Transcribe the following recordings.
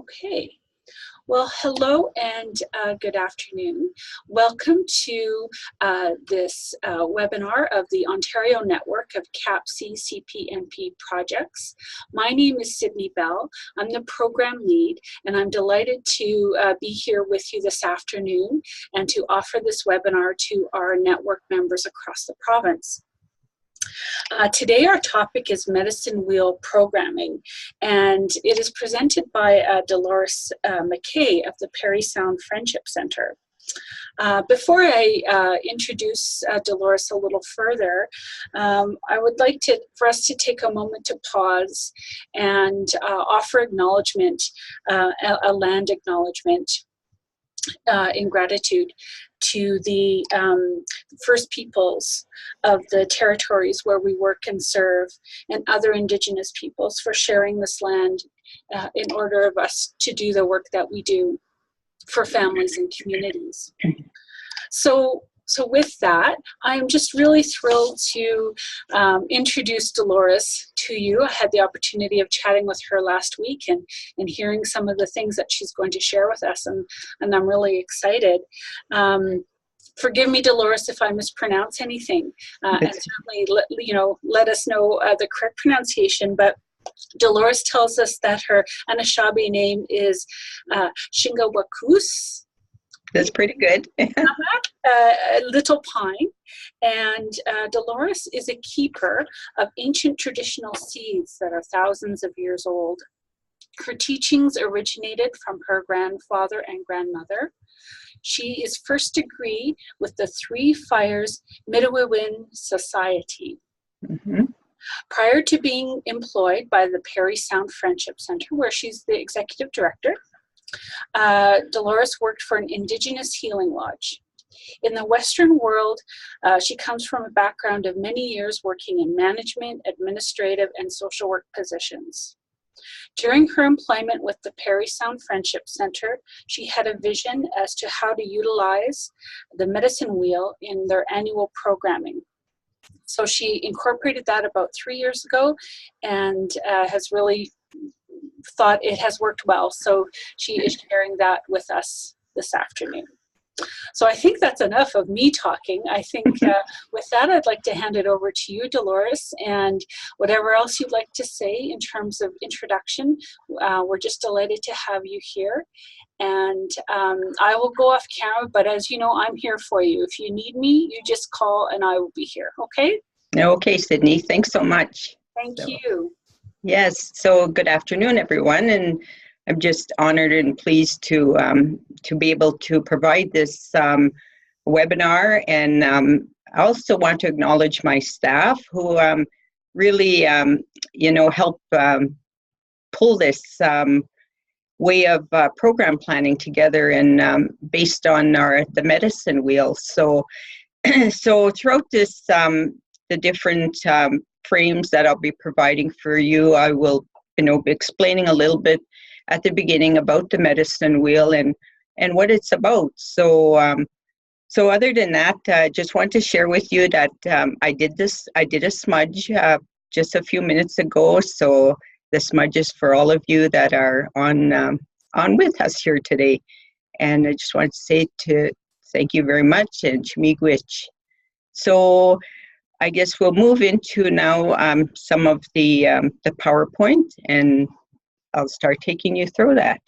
Okay. Well, hello and good afternoon. Welcome to this webinar of the Ontario Network of CAPC CPNP projects. My name is Sydney Bell. I'm the program lead, and I'm delighted to be here with you this afternoon and to offer this webinar to our network members across the province. Today our topic is medicine wheel programming, and it is presented by Delores McKay of the Parry Sound Friendship Centre. Before I introduce Delores a little further, I would like for us to take a moment to pause and offer acknowledgement, a land acknowledgement in gratitude to the First Peoples of the territories where we work and serve, and other Indigenous peoples for sharing this land in order of us to do the work that we do for families and communities. So with that, I'm just really thrilled to introduce Delores to you. I had the opportunity of chatting with her last week and hearing some of the things that she's going to share with us, and I'm really excited. Forgive me, Delores, if I mispronounce anything, and certainly let us know the correct pronunciation. But Delores tells us that her Anishinabai name is Shingwakoose. That's pretty good. Little Pine, and Delores is a keeper of ancient traditional seeds that are thousands of years old. Her teachings originated from her grandfather and grandmother. She is first degree with the Three Fires Midewiwin Society. Mm-hmm. Prior to being employed by the Parry Sound Friendship Centre, where she's the executive director, Delores worked for an Indigenous Healing Lodge. In the Western world, she comes from a background of many years working in management, administrative, and social work positions. During her employment with the Parry Sound Friendship Centre, she had a vision as to how to utilize the medicine wheel in their annual programming. So she incorporated that about 3 years ago and has really thought it has worked well. So she is sharing that with us this afternoon. So I think that's enough of me talking. I think with that, I'd like to hand it over to you, Delores, and whatever else you'd like to say in terms of introduction. We're just delighted to have you here. And I will go off camera, but as you know, I'm here for you. If you need me, you just call and I will be here, okay? Okay, Sydney, thanks so much. Thank you. Yes, so good afternoon, everyone, and I'm just honored and pleased to be able to provide this webinar, and I also want to acknowledge my staff who really, help pull this way of program planning together, and based on the medicine wheel. So throughout this, the different frames that I'll be providing for you, I will, be explaining a little bit at the beginning about the medicine wheel and what it's about. So other than that, I just want to share with you that I did a smudge just a few minutes ago. So the smudge is for all of you that are on with us here today. And I just want to say thank you very much, and Miigwech. So I guess we'll move into now some of the PowerPoint, and I'll start taking you through that.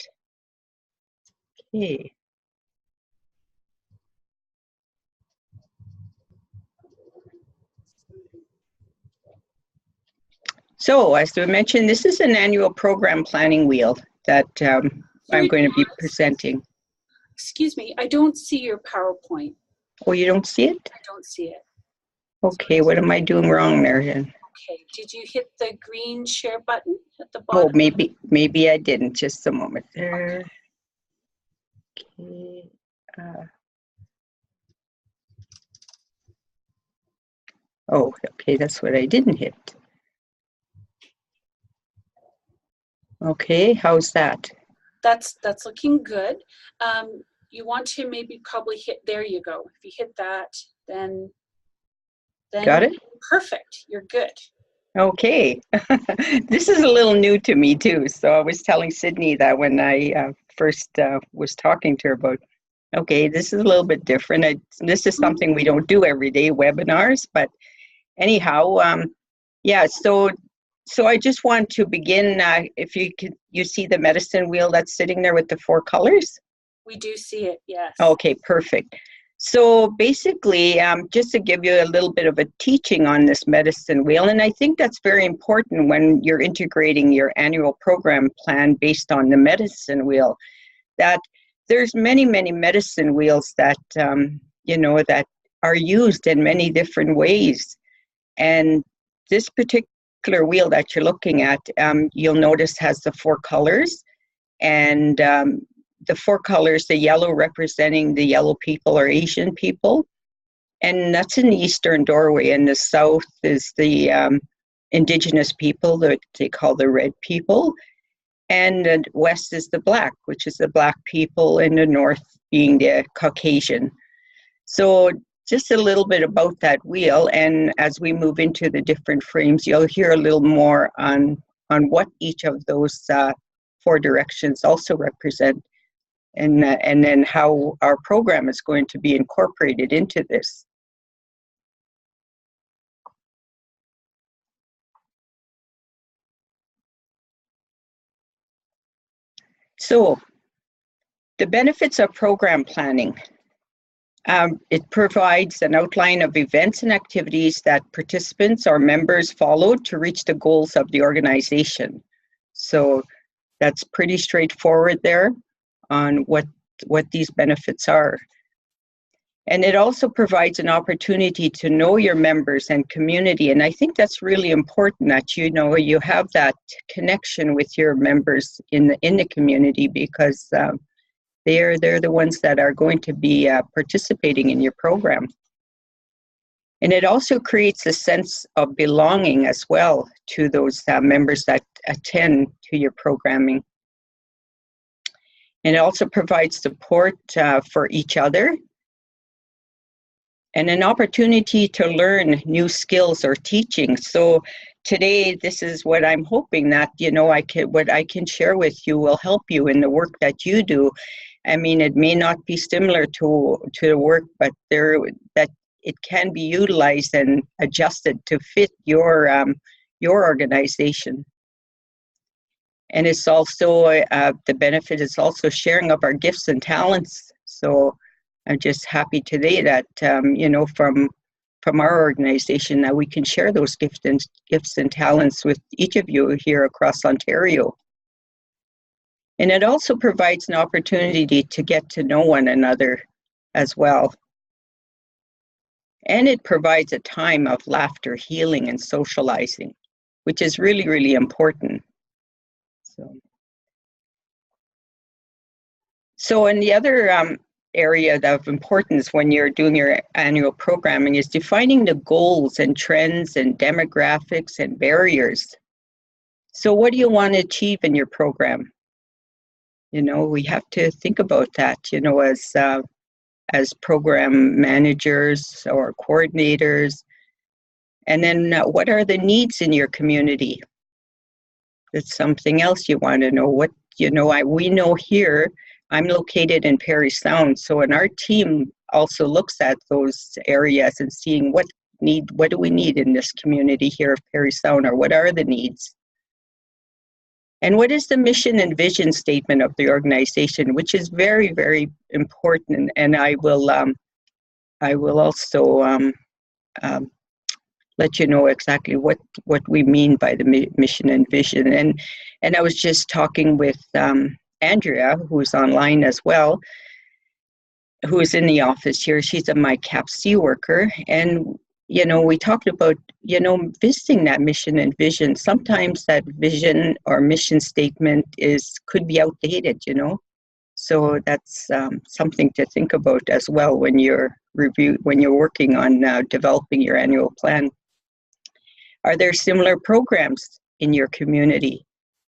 Okay. So, as we mentioned, this is an annual program planning wheel that I'm going to be presenting. Excuse me, I don't see your PowerPoint. Oh, you don't see it? I don't see it. Okay, what am I doing wrong there then? Okay, did you hit the green share button at the bottom? Oh, maybe I didn't. Just a moment there. Okay. Oh, okay, that's what I didn't hit. Okay, how's that? That's looking good. You want to probably hit, there you go. If you hit that, then Got it? Perfect, you're good. Okay. This is a little new to me too. So I was telling Sydney that when I first was talking to her about, okay, this is a little bit different. This is something we don't do every day, webinars. But anyhow, yeah. So I just want to begin. If you see the medicine wheel that's sitting there with the 4 colors. We do see it, yes. Okay, perfect. So basically, just to give you a little bit of a teaching on this medicine wheel, and I think that's very important when you're integrating your annual program plan based on the medicine wheel, that there's many, many medicine wheels that, that are used in many different ways. And this particular wheel that you're looking at, you'll notice has the 4 colors, and the 4 colors, the yellow representing the yellow people or Asian people, and that's in the eastern doorway. And the south is the Indigenous people that they call the red people, and the west is the black, which is the black people, and the north being the Caucasian. So just a little bit about that wheel, and as we move into the different frames, you'll hear a little more on what each of those 4 directions also represent. And then how our program is going to be incorporated into this. So, the benefits of program planning. It provides an outline of events and activities that participants or members follow to reach the goals of the organization. So, that's pretty straightforward there on what these benefits are. And it also provides an opportunity to know your members and community. And I think that's really important that you have that connection with your members in the community, because they're the ones that are going to be participating in your program. And it also creates a sense of belonging as well to those members that attend to your programming. And it also provides support for each other, and an opportunity to learn new skills or teaching. So today, this is what I'm hoping that, what I can share with you will help you in the work that you do. I mean, it may not be similar to the work, but that it can be utilized and adjusted to fit your organization. And it's also, the benefit is also sharing of our gifts and talents. So I'm just happy today that, from our organization, that we can share those gifts and talents with each of you here across Ontario. And it also provides an opportunity to get to know one another as well. And it provides a time of laughter, healing, and socializing, which is really, really important. So in the other area of importance when you're doing your annual programming is defining the goals and trends and demographics and barriers. So what do you want to achieve in your program? We have to think about that, as program managers or coordinators. And then what are the needs in your community? That's something else you want to know. We know here, I'm located in Parry Sound, so and our team also looks at those areas and seeing what do we need in this community here of Parry Sound, or what are the needs? And what is the mission and vision statement of the organization, which is very, very important. And I will also let you know exactly what we mean by the mission and vision. And I was just talking with Andrea, who's online as well, who is in the office here. She's a MyCAPC worker. And, we talked about, visiting that mission and vision. Sometimes that vision or mission statement could be outdated, So that's something to think about as well when you're working on developing your annual plan. Are there similar programs in your community?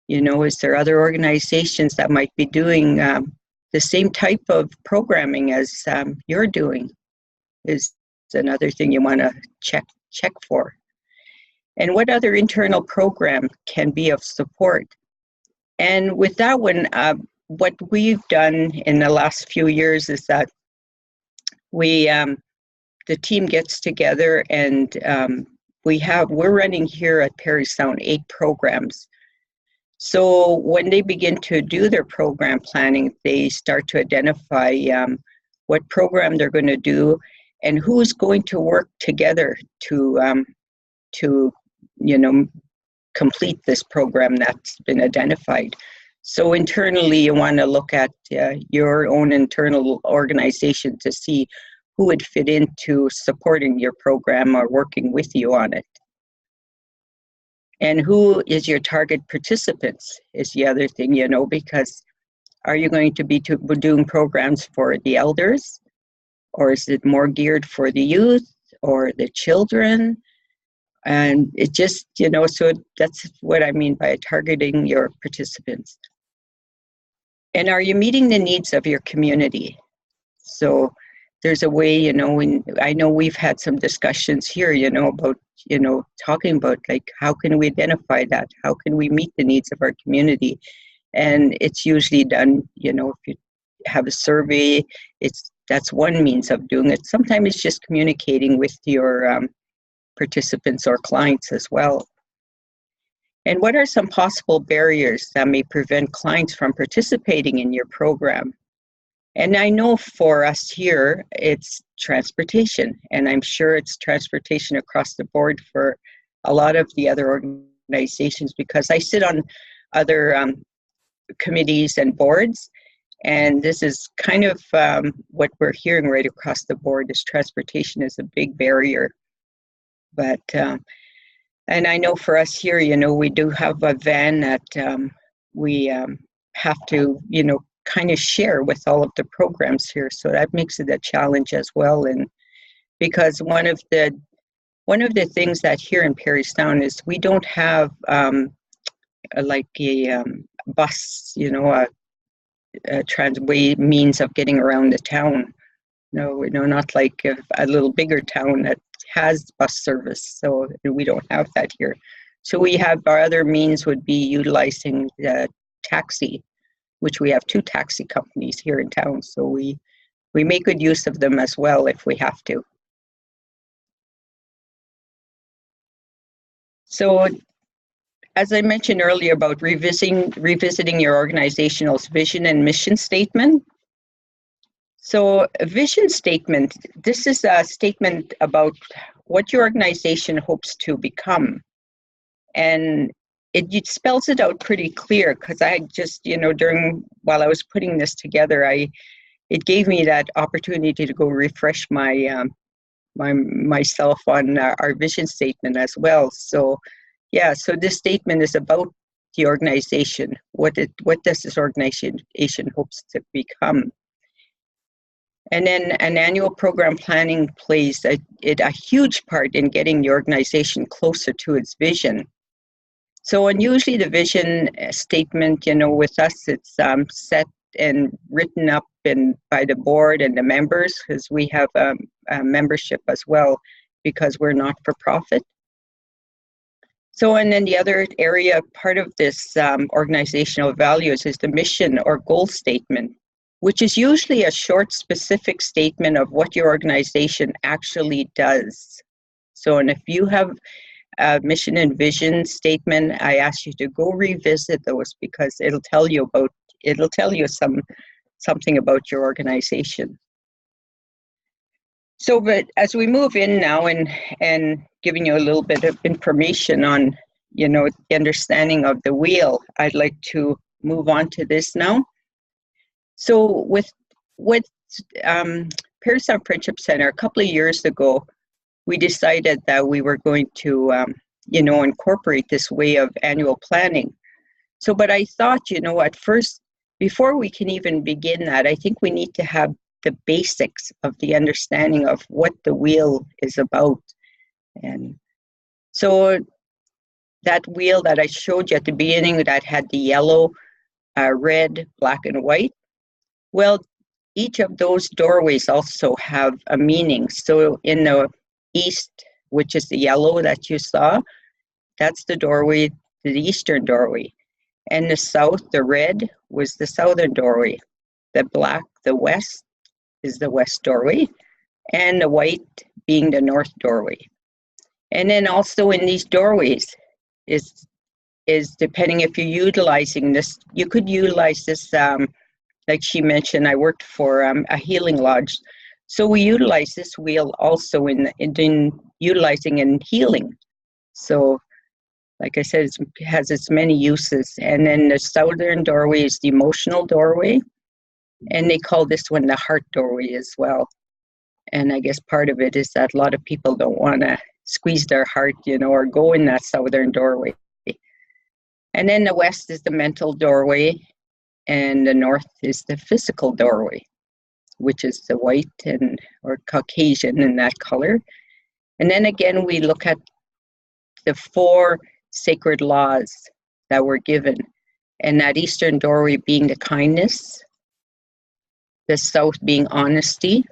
Is there other organizations that might be doing the same type of programming as you're doing? Is another thing you want to check for. and what other internal program can be of support. And with that one, what we've done in the last few years is that the team gets together, and we're running here at Parry Sound 8 programs. So when they begin to do their program planning, they start to identify what program they're going to do and who's going to work together to complete this program that's been identified. So internally, you want to look at your own internal organization to see who would fit into supporting your program or working with you on it. And who is your target participants is the other thing, because are you going to be doing programs for the elders, or is it more geared for the youth or the children? And it just, so that's what I mean by targeting your participants. And are you meeting the needs of your community? So there's a way, I know we've had some discussions here, about, talking about like, how can we identify that? How can we meet the needs of our community? And it's usually done, if you have a survey, that's one means of doing it. Sometimes it's just communicating with your participants or clients as well. And what are some possible barriers that may prevent clients from participating in your program? And I know for us here, it's transportation, and I'm sure it's transportation across the board for a lot of the other organizations, because I sit on other committees and boards, and this is kind of what we're hearing right across the board is transportation is a big barrier. But, and I know for us here, we do have a van that we have to, kind of share with all of the programs here. So that makes it a challenge as well. And because one of the things that here in Parry Sound is we don't have like a bus, a transway means of getting around the town. No, not like a little bigger town that has bus service. So we don't have that here. So we have our other means would be utilizing the taxi, which we have 2 taxi companies here in town. So we make good use of them as well if we have to. So as I mentioned earlier about revisiting your organizational vision and mission statement. So a vision statement, this is a statement about what your organization hopes to become. And it spells it out pretty clear, because I just, while I was putting this together, it gave me that opportunity to go refresh myself on our vision statement as well. So yeah, so this statement is about the organization, what does this organization hopes to become. And then an annual program planning plays a huge part in getting the organization closer to its vision. So, and usually the vision statement, with us, it's set and written up by the board and the members, because we have a membership as well, because we're not for profit. So, and then the other area, part of this organizational values is the mission or goal statement, which is usually a short, specific statement of what your organization actually does. So, and if you have mission and vision statement, I ask you to go revisit those, because it'll tell you something about your organization. So, but as we move in now and giving you a little bit of information on, the understanding of the wheel, I'd like to move on to this now. So with Parry Sound Friendship Centre, a couple of years ago, we decided that we were going to, incorporate this way of annual planning. So, but I thought, at first, before we can even begin that, I think we need to have the basics of the understanding of what the wheel is about. And so that wheel that I showed you at the beginning that had the yellow, red, black, and white, well, each of those doorways also have a meaning. So in the east, which is the yellow that you saw, that's the doorway, the eastern doorway. And the south, the red, was the southern doorway. The black, the west, is the west doorway, and the white being the north doorway. And then also in these doorways is depending if you're utilizing this, you could utilize this, like she mentioned, I worked for a healing lodge. So we utilize this wheel also in utilizing in healing. So like I said, it has its many uses. And then the southern doorway is the emotional doorway. And they call this one the heart doorway as well. And I guess part of it is that a lot of people don't want to squeeze their heart, or go in that southern doorway. And then the west is the mental doorway, and the north is the physical doorway, which is the white or Caucasian in that color. And then again, we look at the 4 sacred laws that were given, and that eastern doorway being the kindness, the south being honesty,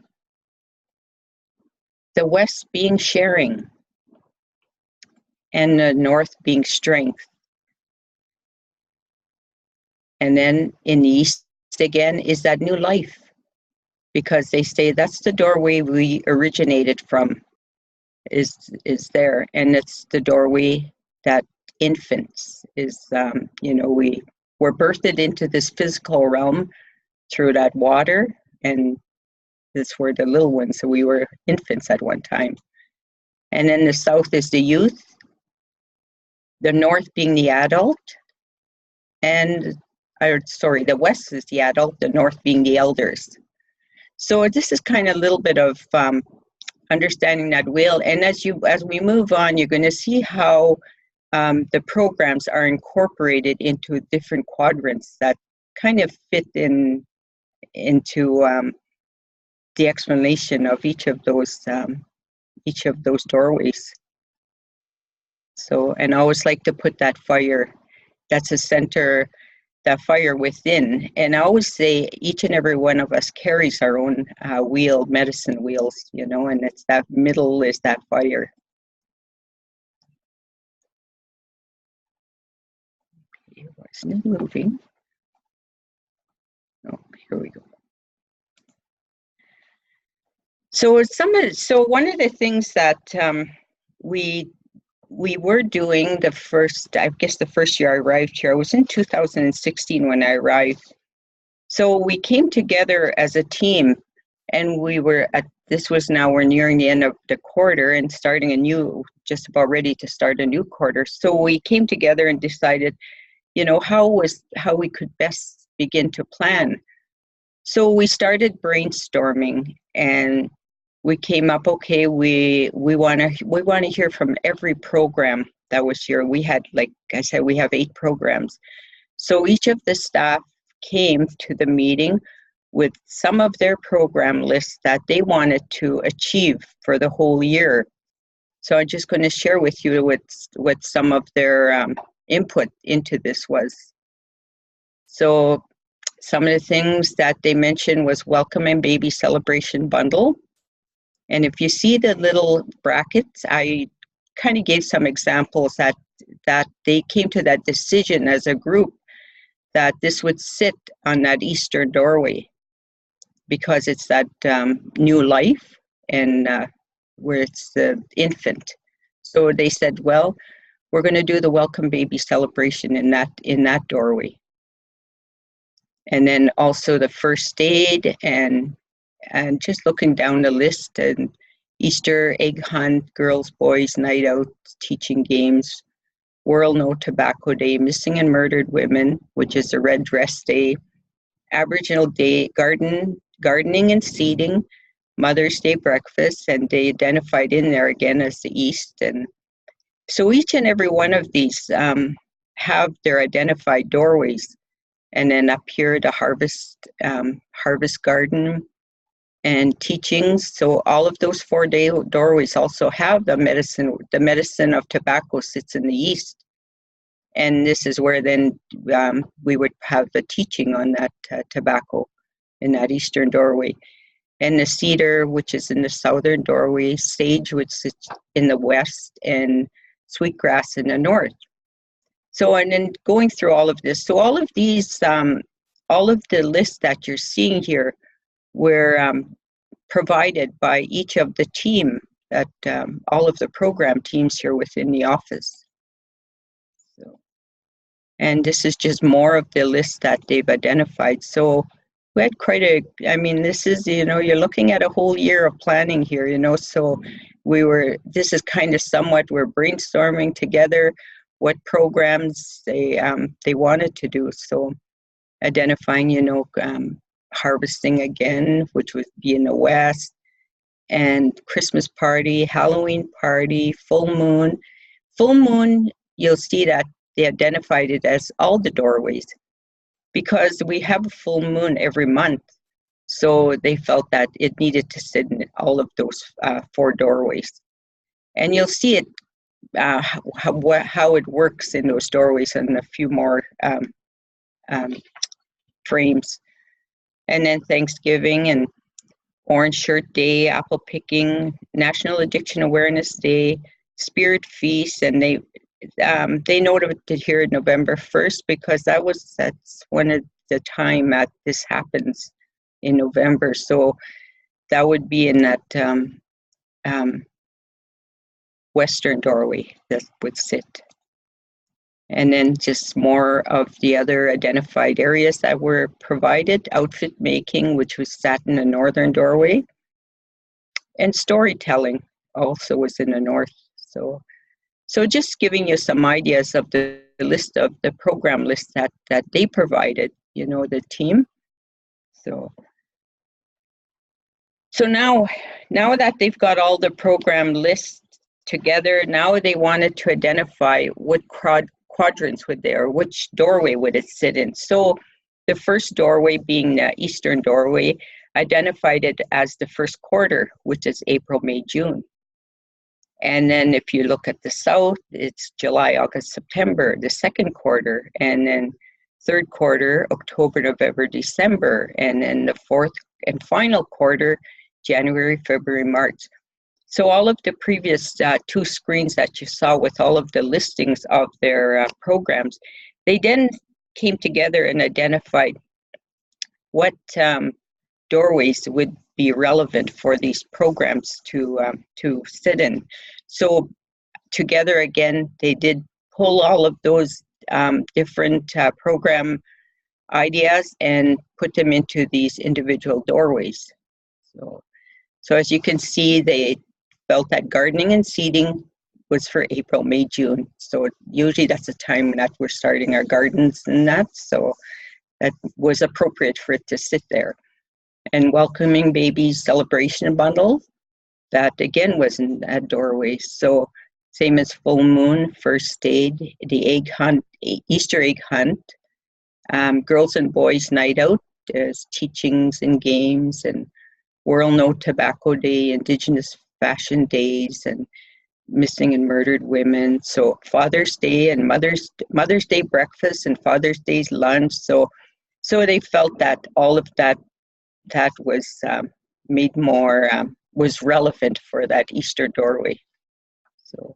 the west being sharing, and the north being strength. And then in the east again is that new life, because they say that's the doorway we originated from, is there. And it's the doorway that infants is, we're birthed into this physical realm through that water, and this were the little ones, so we were infants at one time. And then the south is the youth, the north being the adult, and the west is the adult, the north being the elders. So this is kind of a little bit of understanding that wheel. And as we move on, you're going to see how the programs are incorporated into different quadrants that kind of fit into the explanation of each of those doorways. So, and I always like to put that fire, that's a center, that fire within. And I always say each and every one of us carries our own medicine wheels, and it's that middle is that fire. Isn't it moving? Oh, here we go. So one of the things that we were doing the first year I arrived here, I was in 2016 when I arrived. So we came together as a team, and we're nearing the end of the quarter and starting just about ready to start a new quarter. So we came together and decided, how we could best begin to plan. So we started brainstorming, and we came up, okay, we want to hear from every program that was here. We had, like I said, we have 8 programs. So each of the staff came to the meeting with some of their program lists that they wanted to achieve for the whole year. So I'm just going to share with you what some of their input into this was. So some of the things that they mentioned was welcome and baby celebration bundle. And if you see the little brackets, I kind of gave some examples that they came to that decision as a group that this would sit on that eastern doorway, because it's that new life, and where it's the infant. So they said, well, we're going to do the welcome baby celebration in that doorway. And then also the first aid, and just looking down the list, and Easter egg hunt, girls, boys, night out, teaching games, World No Tobacco Day, Missing and Murdered Women, which is the Red Dress Day, Aboriginal Day, gardening and seeding, Mother's Day breakfast, and they identified in there again as the East. And so each and every one of these have their identified doorways. And then up here, the harvest garden and teachings. So all of those 4 doorways also have the medicine of tobacco sits in the East. And this is where then we would have the teaching on that tobacco in that eastern doorway. And the cedar, which is in the southern doorway, sage, which sits in the west, and sweetgrass in the north. So, and then going through all of this, so all of these, all of the lists that you're seeing here were provided by each of the team, that all of the program teams here within the office. So, and this is just more of the list that they've identified. So we had quite a, I mean, this is, you know, you're looking at a whole year of planning here, you know, so this is kind of somewhat, we're brainstorming together what programs they wanted to do. So identifying, you know, harvesting again, which would be in the west, and Christmas party, Halloween party, full moon. Full moon, you'll see that they identified it as all the doorways because we have a full moon every month. So they felt that it needed to sit in all of those 4 doorways. And you'll see it, how it works in those doorways and a few more frames. And then Thanksgiving and Orange Shirt Day, apple picking, National Addiction Awareness Day, Spirit Feast, and they noted it here November 1st because that's one of the time that this happens in November. So that would be in that western doorway that would sit. And then just more of the other identified areas that were provided, outfit making, which was sat in the northern doorway, and storytelling also was in the north. So just giving you some ideas of the list of the program list that they provided, you know, the team. So now that they've got all the program lists together, now they wanted to identify what quadrants would there, which doorway would it sit in. So the first doorway, being the eastern doorway, identified it as the first quarter, which is April, May, June. And then if you look at the south, it's July, August, September, the second quarter, and then third quarter, October, November, December, and then the fourth and final quarter, January, February, March. So all of the previous 2 screens that you saw with all of the listings of their programs, they then came together and identified what doorways would be relevant for these programs to sit in. So together again, they did pull all of those different program ideas and put them into these individual doorways. So as you can see, they felt that gardening and seeding was for April, May, June. So usually that's the time that we're starting our gardens and that. So that was appropriate for it to sit there. And welcoming babies celebration bundle, that again was in that doorway. So same as full moon, first aid, the egg hunt, Easter egg hunt, girls and boys night out, there's teachings and games, and World No Tobacco Day, Indigenous Fashion Days, and missing and murdered women. So Father's Day and Mother's Day breakfast and Father's Day's lunch. So they felt that all of that was made more, was relevant for that Easter doorway. So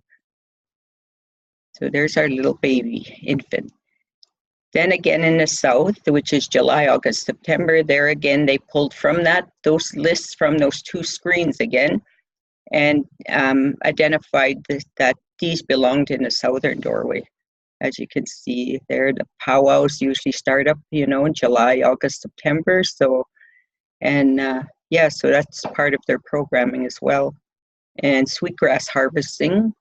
there's our little baby infant. Then again in the south, which is July, August, September, there again, they pulled from those lists from those 2 screens again, and identified that these belonged in the southern doorway. As you can see there, the powwows usually start up, you know, in July, August, September. So, and yeah, so that's part of their programming as well. And sweetgrass harvesting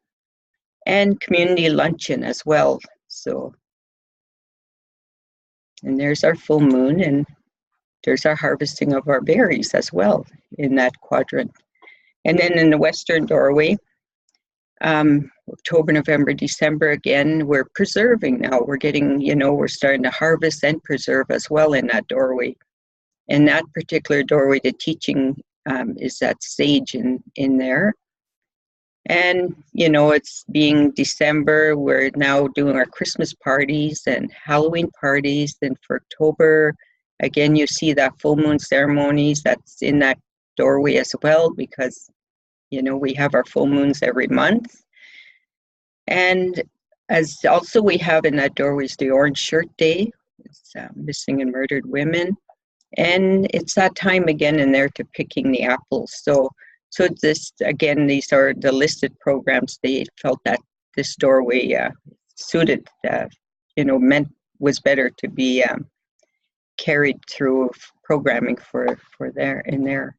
and community luncheon as well. So, and there's our full moon, and there's our harvesting of our berries as well in that quadrant. And then in the western doorway, October, November, December, again, we're preserving now. We're getting, you know, we're starting to harvest and preserve as well in that doorway. In that particular doorway, the teaching is that sage in there. And, you know, it's being December, we're now doing our Christmas parties and Halloween parties. Then for October, again, you see that full moon ceremonies that's in that doorway as well, because, you know, we have our full moons every month. And as also we have in that doorways the Orange Shirt Day. It's missing and murdered women. And it's that time again in there to picking the apples. So this, again, these are the listed programs. They felt that this doorway suited, was better to be carried through programming for there in there.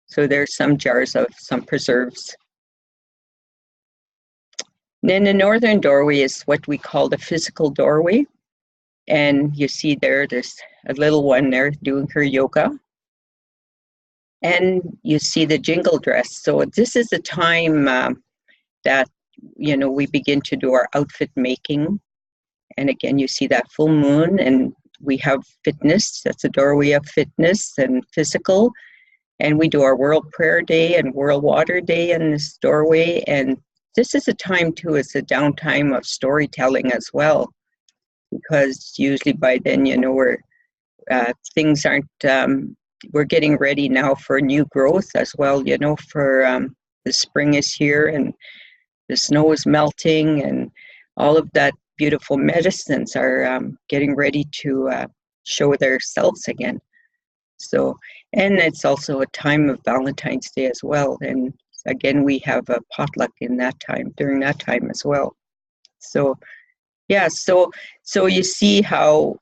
So there's some jars of some preserves. Then the northern doorway is what we call the physical doorway. And you see there's a little one there doing her yoga. And you see the jingle dress. So this is the time that, we begin to do our outfit making. And again, you see that full moon, and we have fitness. That's a doorway of fitness and physical. And we do our World Prayer Day and World Water Day in this doorway. And this is a time too, it's a downtime of storytelling as well. Because usually by then, we're things aren't, we're getting ready now for new growth as well, for the spring is here and the snow is melting and all of that beautiful medicines are getting ready to show themselves again. So, and it's also a time of Valentine's Day as well. And again, we have a potluck in that time, during that time as well. So, yeah, so you see how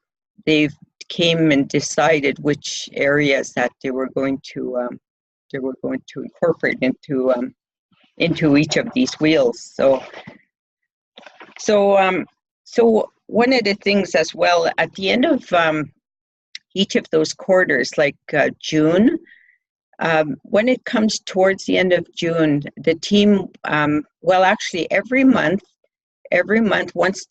they've came and decided which areas that they were going to incorporate into each of these wheels. So one of the things as well at the end of each of those quarters, like June, when it comes towards the end of June, the team, actually every month, once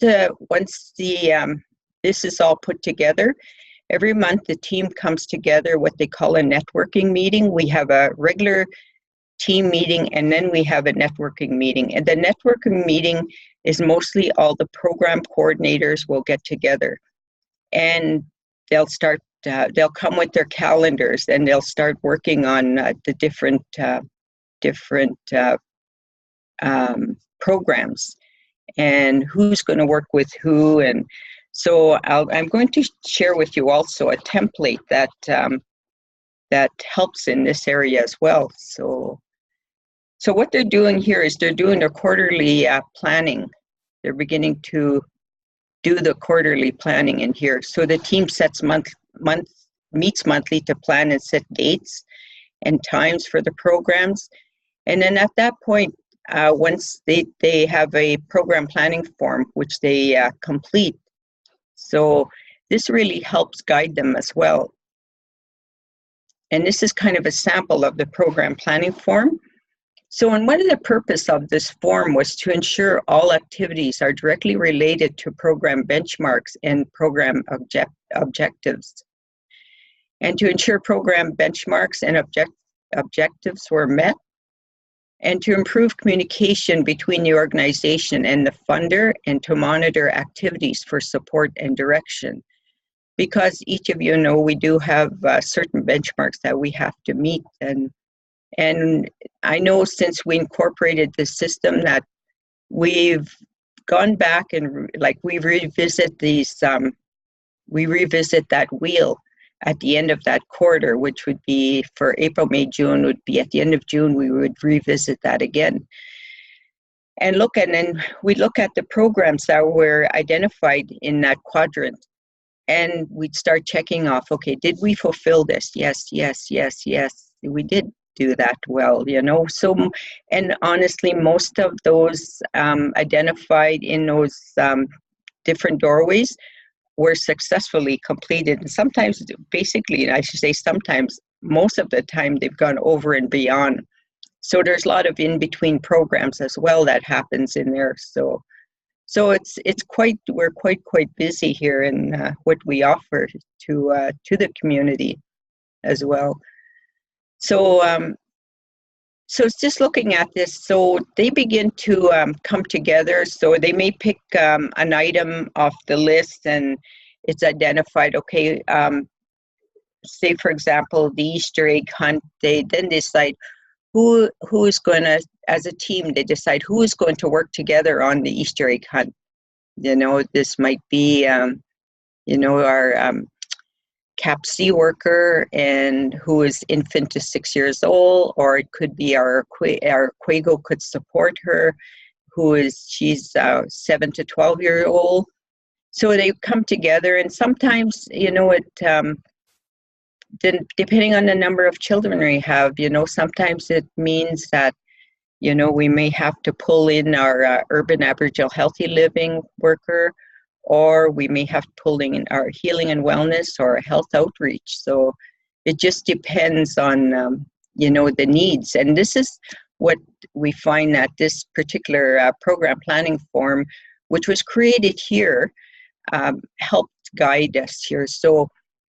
this is all put together, every month the team comes together, what they call a networking meeting. We have a regular team meeting, and then we have a networking meeting. And the networking meeting is mostly all the program coordinators will get together, and they'll start. They'll come with their calendars, and they'll start working on the different programs, and who's going to work with who. And so I'm going to share with you also a template that helps in this area as well. So what they're doing here is they're doing their quarterly planning. They're beginning to do the quarterly planning in here. So the team meets monthly to plan and set dates and times for the programs. And then at that point, once they have a program planning form, which they complete. So this really helps guide them as well. And this is kind of a sample of the program planning form. So, and one of the purpose of this form was to ensure all activities are directly related to program benchmarks and program objectives, and to ensure program benchmarks and objectives were met, and to improve communication between the organization and the funder, and to monitor activities for support and direction. Because each of you know we do have certain benchmarks that we have to meet, and I know since we incorporated the system that we've gone back and we revisit that wheel at the end of that quarter, which would be for April, May, June, would be at the end of June, we would revisit that again. And then we look at the programs that were identified in that quadrant, and we'd start checking off, okay, did we fulfill this? Yes, yes, yes, yes, we did do that well, So, and honestly, most of those identified in those different doorways were successfully completed. And sometimes, basically, I should say sometimes, most of the time, they've gone over and beyond. So there's a lot of in-between programs as well that happens in there. So we're quite busy here in what we offer to the community as well. So it's just looking at this. So they begin to come together. So they may pick an item off the list, and it's identified. Okay, say for example, the Easter egg hunt. They then decide, who is going to, as a team, they decide who is going to work together on the Easter egg hunt. You know, this might be, you know, our CAPC worker and who is infant to 6 years old, or it could be our Quago could support her, she's 7 to 12 year old. So they come together, and sometimes, you know, then depending on the number of children we have, you know, sometimes it means that, you know, we may have to pull in our urban Aboriginal healthy living worker, or we may have to pull in our healing and wellness or health outreach. So it just depends on, you know, the needs. And this is what we find that this particular program planning form, which was created here, helped guide us here. So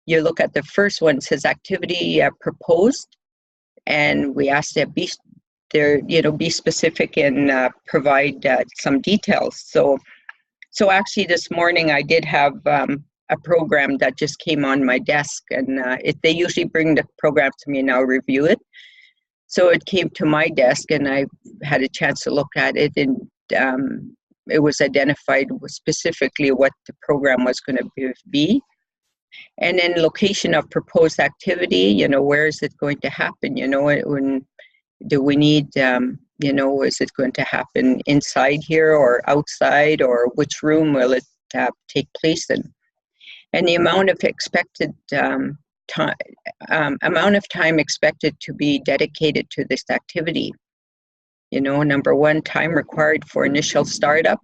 you look at the first one, it says activity proposed, and we asked that be specific and provide some details. So actually this morning I did have a program that just came on my desk, and they usually bring the program to me and I'll review it. So it came to my desk and I had a chance to look at it, and it was identified specifically what the program was going to be. And then location of proposed activity, you know, where is it going to happen? You know, when do we need, you know, is it going to happen inside here or outside, or which room will it take place in? And the amount of expected time expected to be dedicated to this activity. You know, number one, time required for initial startup,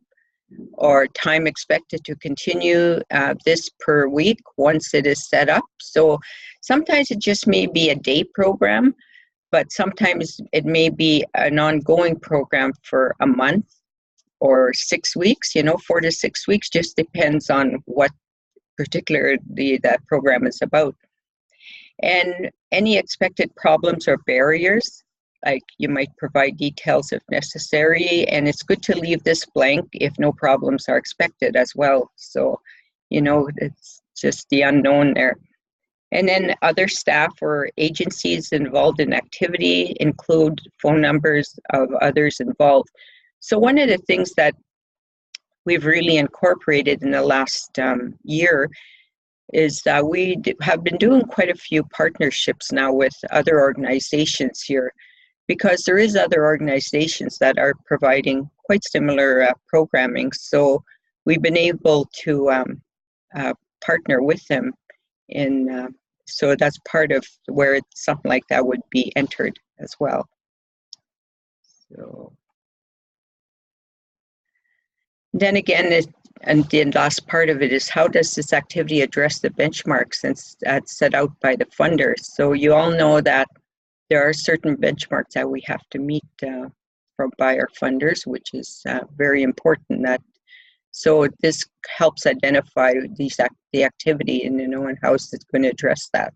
or time expected to continue this per week once it is set up. So sometimes it just may be a day program, but sometimes it may be an ongoing program for a month or 6 weeks, you know, 4 to 6 weeks, just depends on what particularly that program is about. And any expected problems or barriers, like you might provide details if necessary, and it's good to leave this blank if no problems are expected as well. So, you know, it's just the unknown there. And then other staff or agencies involved in activity include phone numbers of others involved. So one of the things that we've really incorporated in the last year is that we have been doing quite a few partnerships now with other organizations here, because there is other organizations that are providing quite similar programming. So we've been able to partner with them, and so that's part of where something like that would be entered as well. So then again, and the last part of it is, how does this activity address the benchmarks that's set out by the funders? So you all know that there are certain benchmarks that we have to meet by our funders, which is very important. So this helps identify the activity, and you know, and how is it going to address that.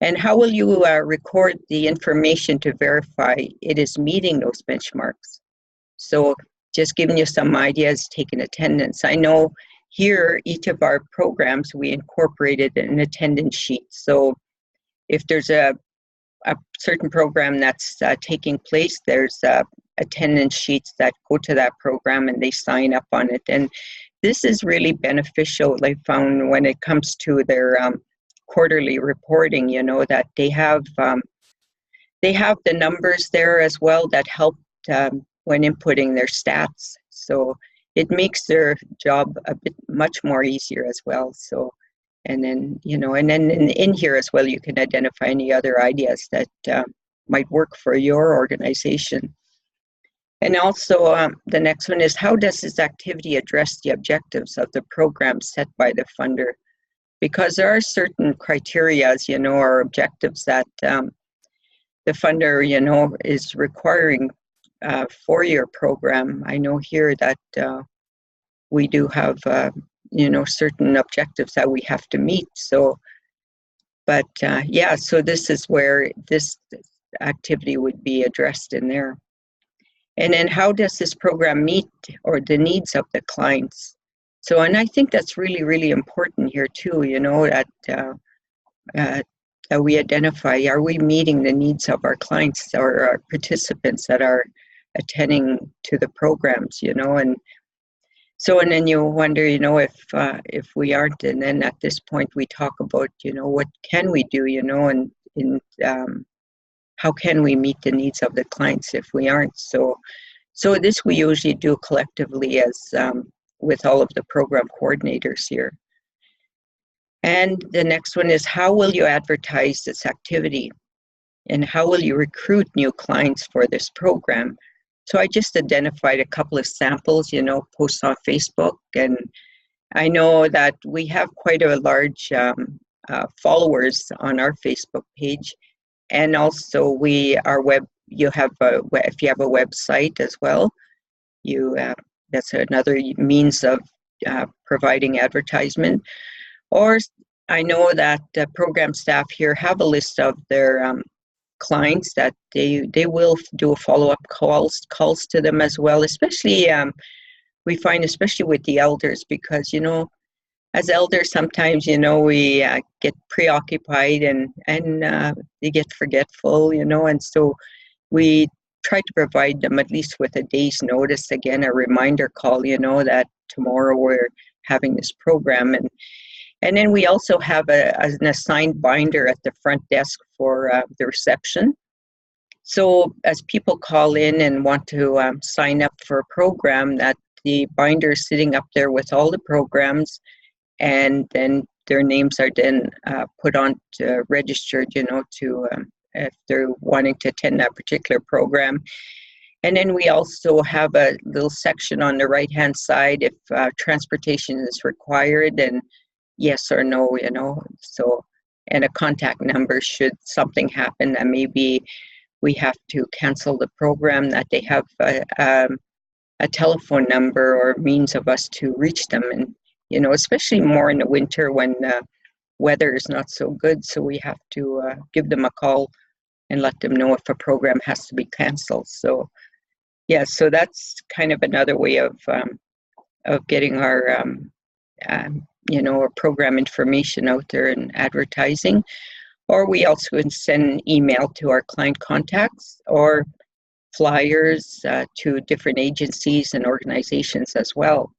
And how will you record the information to verify it is meeting those benchmarks? So just giving you some ideas, taking attendance. I know here, each of our programs, we incorporated an attendance sheet. So if there's a certain program that's taking place, there's attendance sheets that go to that program and they sign up on it. And this is really beneficial, I found, when it comes to their quarterly reporting, you know, that they have the numbers there as well that help when inputting their stats. So it makes their job a bit much more easier as well. So, and then, you know, and then in here as well, you can identify any other ideas that might work for your organization. And also the next one is, how does this activity address the objectives of the program set by the funder? Because there are certain criteria, you know, or objectives that the funder, you know, is requiring for your program. I know here that we do have, you know, certain objectives that we have to meet. So, but yeah, so this is where this activity would be addressed in there. And then how does this program meet or the needs of the clients? So, and I think that's really, really important here too, you know, that that we identify, are we meeting the needs of our clients or our participants that are attending to the programs, you know? And so, and then you wonder, you know, if we aren't, and then at this point we talk about, you know, what can we do, you know, and how can we meet the needs of the clients if we aren't? So this we usually do collectively as with all of the program coordinators here. And the next one is, how will you advertise this activity? And how will you recruit new clients for this program? So I just identified a couple of samples, you know, posts on Facebook. And I know that we have quite a large followers on our Facebook page. And also you have if you have a website as well, that's another means of providing advertisement. Or I know that program staff here have a list of their clients that they will do a follow-up calls to them as well, especially we find, especially with the elders, because, you know, as elders sometimes, you know, we get preoccupied and they get forgetful, you know, and so we try to provide them at least with a day's notice, again, a reminder call, you know, that tomorrow we're having this program. And then we also have an assigned binder at the front desk for the reception. So as people call in and want to sign up for a program, that the binder is sitting up there with all the programs, and then their names are then put on to registered, you know, to if they're wanting to attend that particular program. And then we also have a little section on the right-hand side if transportation is required, and yes or no, you know, so, and a contact number should something happen that maybe we have to cancel the program, that they have a telephone number or means of us to reach them. And, you know, especially more in the winter when the weather is not so good, so we have to give them a call and let them know if a program has to be canceled. So, yeah, so that's kind of another way of getting our you know, our program information out there and advertising. Or we also can send an email to our client contacts or flyers to different agencies and organizations as well.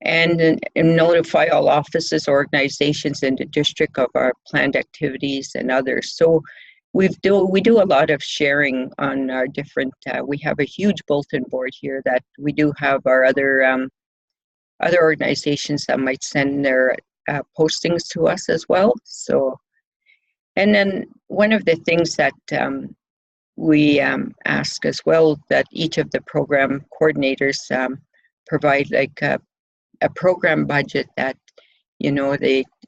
And notify all offices, organizations in the district of our planned activities and others. So we do a lot of sharing on our different, we have a huge bulletin board here that we do have our other organizations that might send their postings to us as well. So, and then one of the things that we ask as well, that each of the program coordinators provide like a program budget that, you know,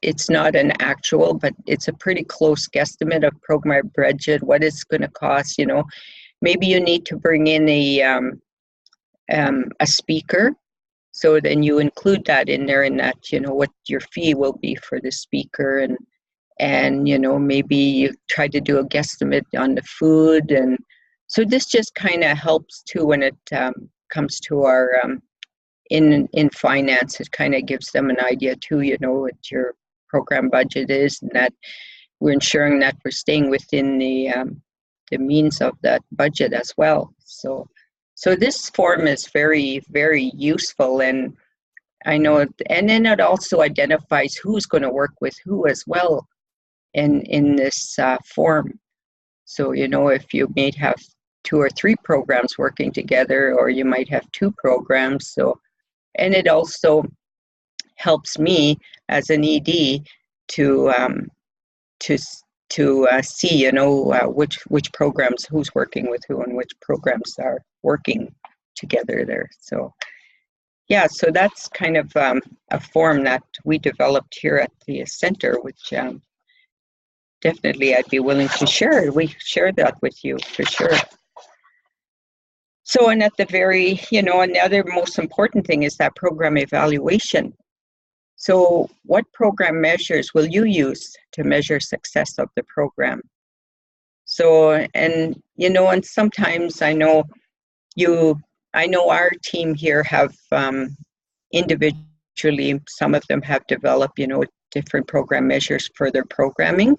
it's not an actual, but it's a pretty close guesstimate of program budget, what it's going to cost. You know, maybe you need to bring in a speaker. So then you include that in there, and that, you know, what your fee will be for the speaker, and you know, maybe you try to do a guesstimate on the food. And so this just kind of helps too when it comes to our in finance. It kind of gives them an idea too, you know, what your program budget is, and that we're ensuring that we're staying within the means of that budget as well. So this form is very, very useful, and I know, and then it also identifies who's going to work with who as well in this form. So, you know, if you may have 2 or 3 programs working together, or you might have 2 programs. So, and it also helps me as an ED to see, you know, which programs, who's working with who, and which programs are working together there. So yeah, so that's kind of a form that we developed here at the center, which definitely I'd be willing to share. We share that with you for sure. So, and at the very, you know, another most important thing is that program evaluation. So what program measures will you use to measure success of the program? So, and, you know, and sometimes I know our team here have individually, some of them have developed, you know, different program measures for their programming.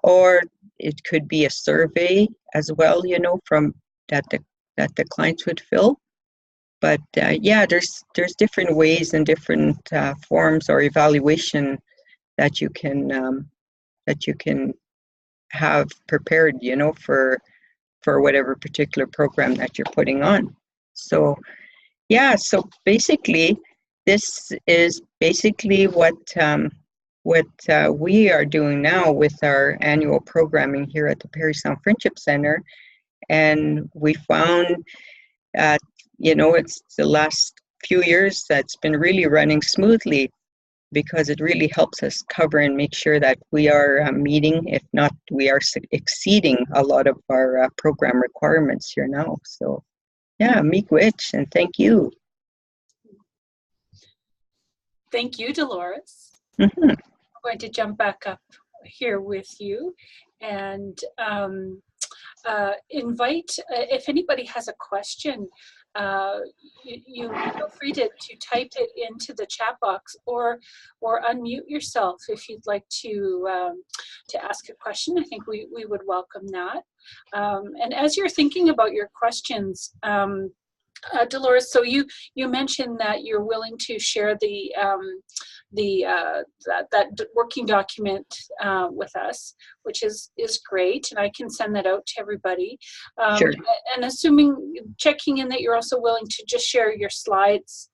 or it could be a survey as well, you know, from that the clients would fill. But yeah, there's different ways and different forms or evaluation that you can have prepared, you know, for whatever particular program that you're putting on. So yeah, so basically, this is basically what we are doing now with our annual programming here at the Parry Sound Friendship Centre, and we found, you know, it's the last few years that's been really running smoothly, because it really helps us cover and make sure that we are meeting, if not, we are exceeding a lot of our program requirements here now. So yeah, Miigwech, and thank you. Thank you, Delores. Mm-hmm. I'm going to jump back up here with you and invite, if anybody has a question, you feel free to type it into the chat box, or unmute yourself if you'd like to ask a question. I think we would welcome that. And as you're thinking about your questions, Delores, so you mentioned that you're willing to share that working document with us, which is great, and I can send that out to everybody. Sure. And checking in that you're also willing to just share your slides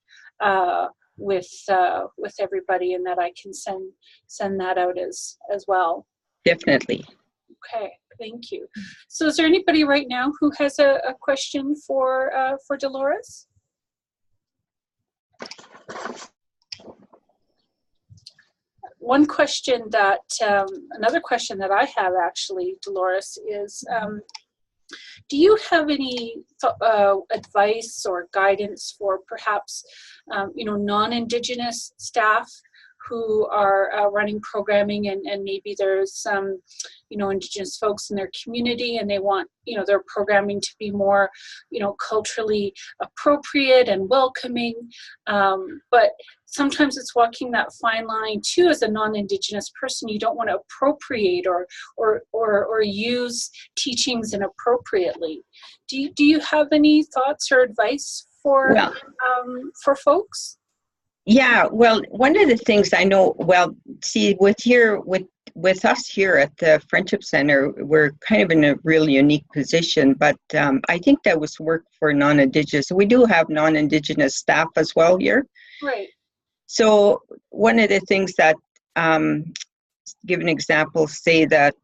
with everybody, and that I can send that out as well. Definitely. Okay, thank you. So is there anybody right now who has a question for Delores? One question that, another question that I have actually, Delores, is do you have any advice or guidance for perhaps, you know, non-Indigenous staff who are running programming, and maybe there's some, you know, Indigenous folks in their community, and they want, you know, their programming to be more, you know, culturally appropriate and welcoming, but sometimes it's walking that fine line too. As a non-Indigenous person, you don't want to appropriate or use teachings inappropriately. Do you have any thoughts or advice for folks? Yeah, well, one of the things I know, well, see, with us here at the Friendship Center, we're kind of in a really unique position, but I think that was work for non-Indigenous. We do have non-Indigenous staff as well here. Right. So one of the things that, give an example, say that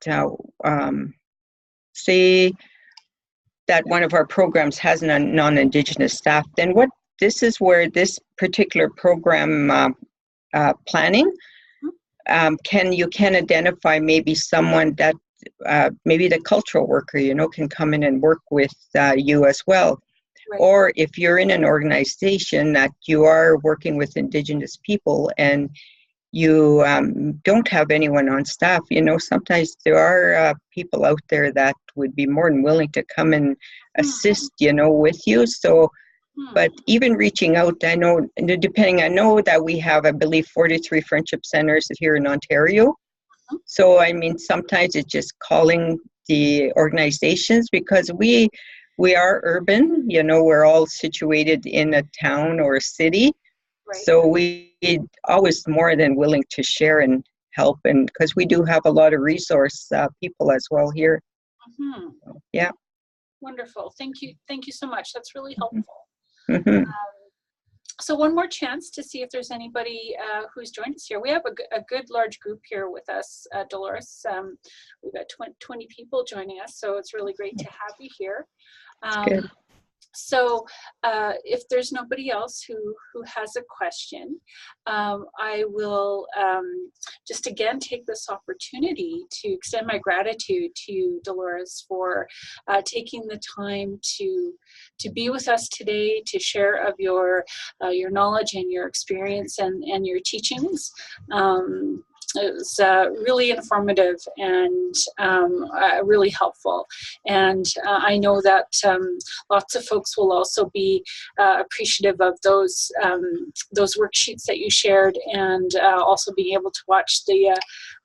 one of our programs has a non-Indigenous staff, then this is where this particular program planning you can identify maybe someone that maybe the cultural worker, you know, can come in and work with you as well. Right. Or if you're in an organization that you are working with Indigenous people and you don't have anyone on staff, you know, sometimes there are people out there that would be more than willing to come and assist, you know, with you. So, but even reaching out, I know that we have, I believe, 43 friendship centers here in Ontario. So, I mean, sometimes it's just calling the organizations, because we are urban, you know, we're all situated in a town or a city. Right. So we always more than willing to share and help, and because we do have a lot of resource people as well here. Mm-hmm. So, yeah. Wonderful. Thank you so much. That's really helpful. Mm-hmm. So one more chance to see if there's anybody who's joined us here. We have a good large group here with us, Delores. We've got 20 people joining us, so it's really great to have you here. Good. So if there's nobody else who has a question, I will just again take this opportunity to extend my gratitude to Delores for taking the time to be with us today, to share of your knowledge and your experience and your teachings. it was really informative and really helpful. And I know that lots of folks will also be appreciative of those worksheets that you shared, and also being able to watch the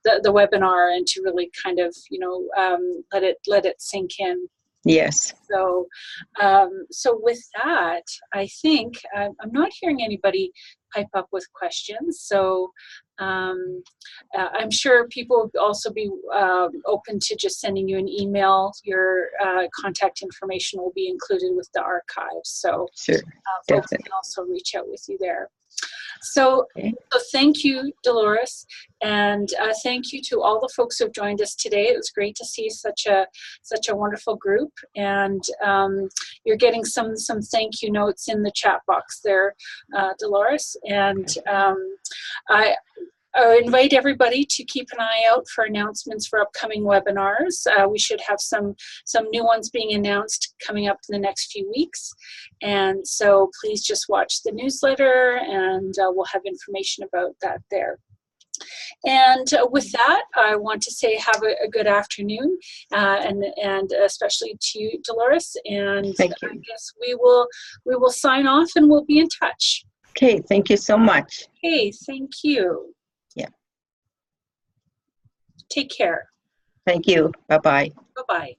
webinar and to really kind of, you know, let it sink in. Yes. So, so with that, I think I'm not hearing anybody pipe up with questions. So I'm sure people will also be open to just sending you an email. Your contact information will be included with the archive. So sure, folks can also reach out with you there. So, so thank you, Delores, and thank you to all the folks who have joined us today. It was great to see such a wonderful group, and you're getting some thank you notes in the chat box there, Delores, and I invite everybody to keep an eye out for announcements for upcoming webinars. We should have some new ones being announced coming up in the next few weeks. And so please just watch the newsletter, and we'll have information about that there. And with that, I want to say have a good afternoon, and especially to you, Delores. And thank you. I guess we will sign off, and we'll be in touch. Okay, thank you so much. Okay, thank you. Yeah. Take care. Thank you. Bye-bye. Bye-bye.